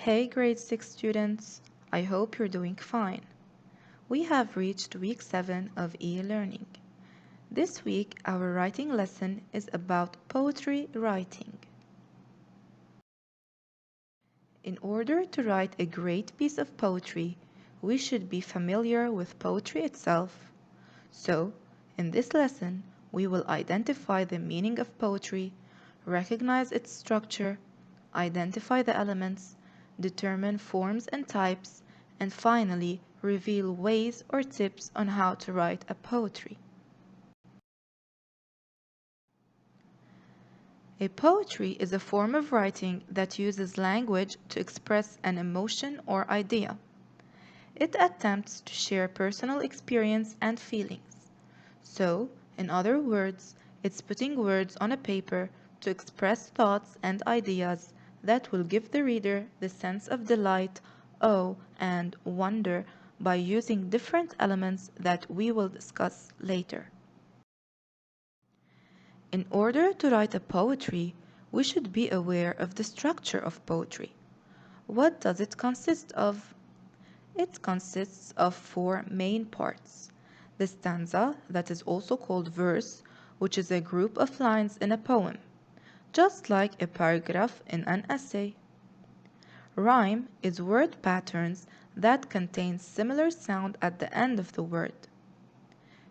Hey grade 6 students, I hope you're doing fine. We have reached week 7 of e-learning. This week our writing lesson is about poetry writing. In order to write a great piece of poetry, we should be familiar with poetry itself. So, in this lesson, we will identify the meaning of poetry, recognize its structure, identify the elements, determine forms and types, and finally reveal ways or tips on how to write a poetry. A poetry is a form of writing that uses language to express an emotion or idea. It attempts to share personal experience and feelings. So, in other words, it's putting words on a paper to express thoughts and ideas that will give the reader the sense of delight, awe, and wonder by using different elements that we will discuss later. In order to write a poetry, we should be aware of the structure of poetry. What does it consist of? It consists of four main parts. The stanza, that is also called verse, which is a group of lines in a poem, just like a paragraph in an essay. Rhyme is word patterns that contain similar sound at the end of the word.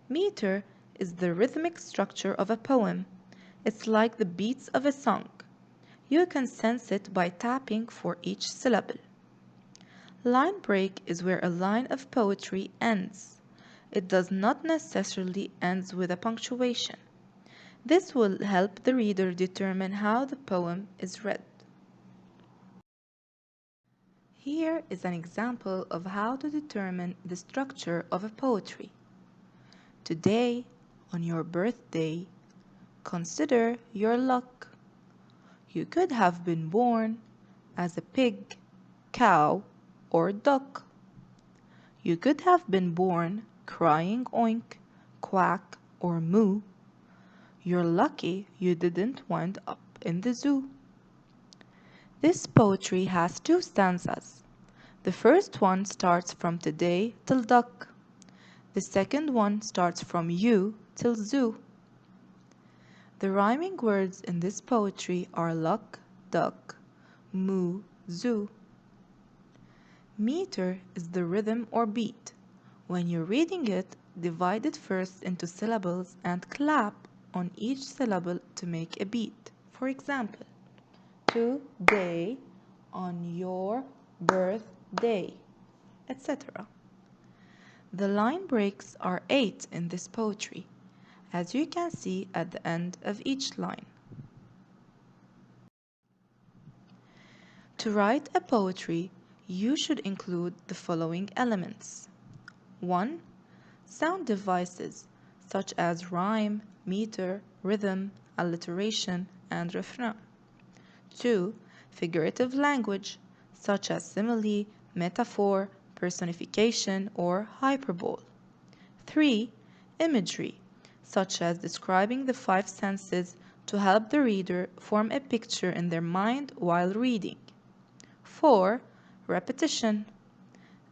Meter is the rhythmic structure of a poem. It's like the beats of a song. You can sense it by tapping for each syllable. Line break is where a line of poetry ends. It does not necessarily end with a punctuation. This will help the reader determine how the poem is read. Here is an example of how to determine the structure of a poetry. Today, on your birthday, consider your luck. You could have been born as a pig, cow, or duck. You could have been born crying oink, quack, or moo. You're lucky you didn't wind up in the zoo. This poetry has two stanzas. The first one starts from today till duck. The second one starts from you till zoo. The rhyming words in this poetry are luck, duck, moo, zoo. Meter is the rhythm or beat. When you're reading it, divide it first into syllables and clap on each syllable to make a beat. For example, today, on your birthday, etc. The line breaks are 8 in this poetry, as you can see at the end of each line. To write a poetry, you should include the following elements. 1. Sound devices such as rhyme, meter, rhythm, alliteration, and refrain. 2. Figurative language such as simile, metaphor, personification, or hyperbole. 3. Imagery such as describing the five senses to help the reader form a picture in their mind while reading. 4. Repetition.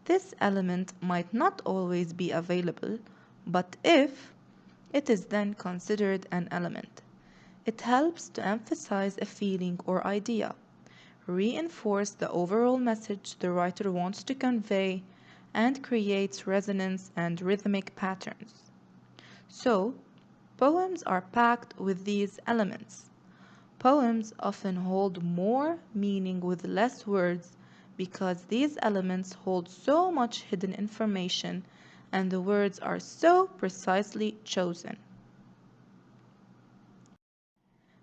This element might not always be available, but if it is then considered an element. It helps to emphasize a feeling or idea, reinforce the overall message the writer wants to convey, and creates resonance and rhythmic patterns. So, poems are packed with these elements. Poems often hold more meaning with less words because these elements hold so much hidden information and the words are so precisely chosen.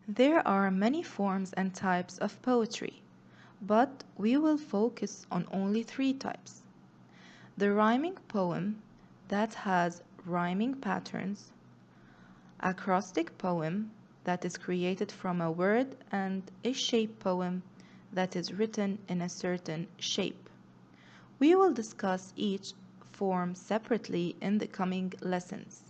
There are many forms and types of poetry, but we will focus on only 3 types. The rhyming poem that has rhyming patterns, acrostic poem that is created from a word, and a shape poem that is written in a certain shape. We will discuss each form separately in the coming lessons.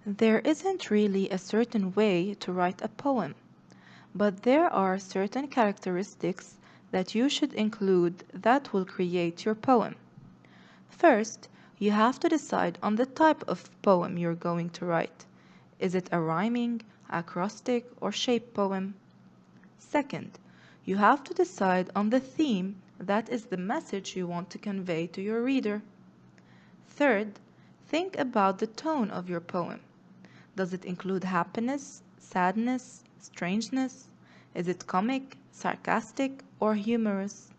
There isn't really a certain way to write a poem, But there are certain characteristics that you should include that will create your poem. First, you have to decide on the type of poem you're going to write. Is it a rhyming, acrostic, or shape poem? Second, you have to decide on the theme, that is the message you want to convey to your reader. Third, think about the tone of your poem. Does it include happiness, sadness, strangeness? Is it comic, sarcastic, or humorous?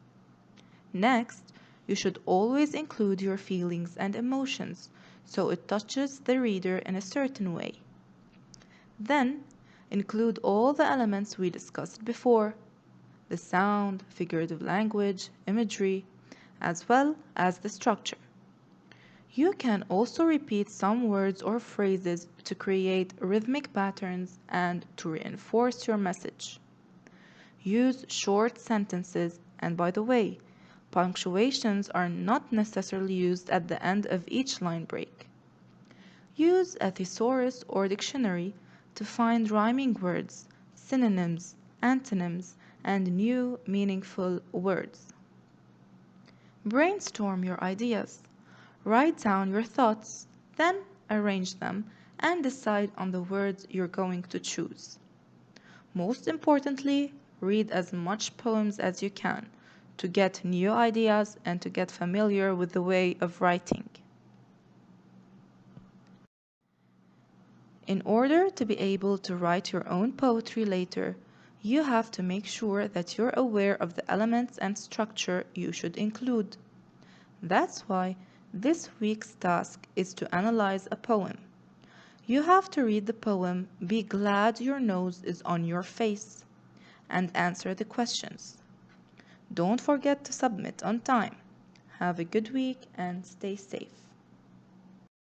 Next, you should always include your feelings and emotions so it touches the reader in a certain way. Then, include all the elements we discussed before, the sound, figurative language, imagery, as well as the structure. You can also repeat some words or phrases to create rhythmic patterns and to reinforce your message. Use short sentences, and by the way, punctuations are not necessarily used at the end of each line break. Use a thesaurus or dictionary to find rhyming words, synonyms, antonyms, and new meaningful words. Brainstorm your ideas. Write down your thoughts, then arrange them and decide on the words you're going to choose. Most importantly, read as much poems as you can to get new ideas and to get familiar with the way of writing. In order to be able to write your own poetry later, you have to make sure that you're aware of the elements and structure you should include. That's why this week's task is to analyze a poem. You have to read the poem, be glad your nose is on your face, and answer the questions. Don't forget to submit on time. Have a good week and stay safe.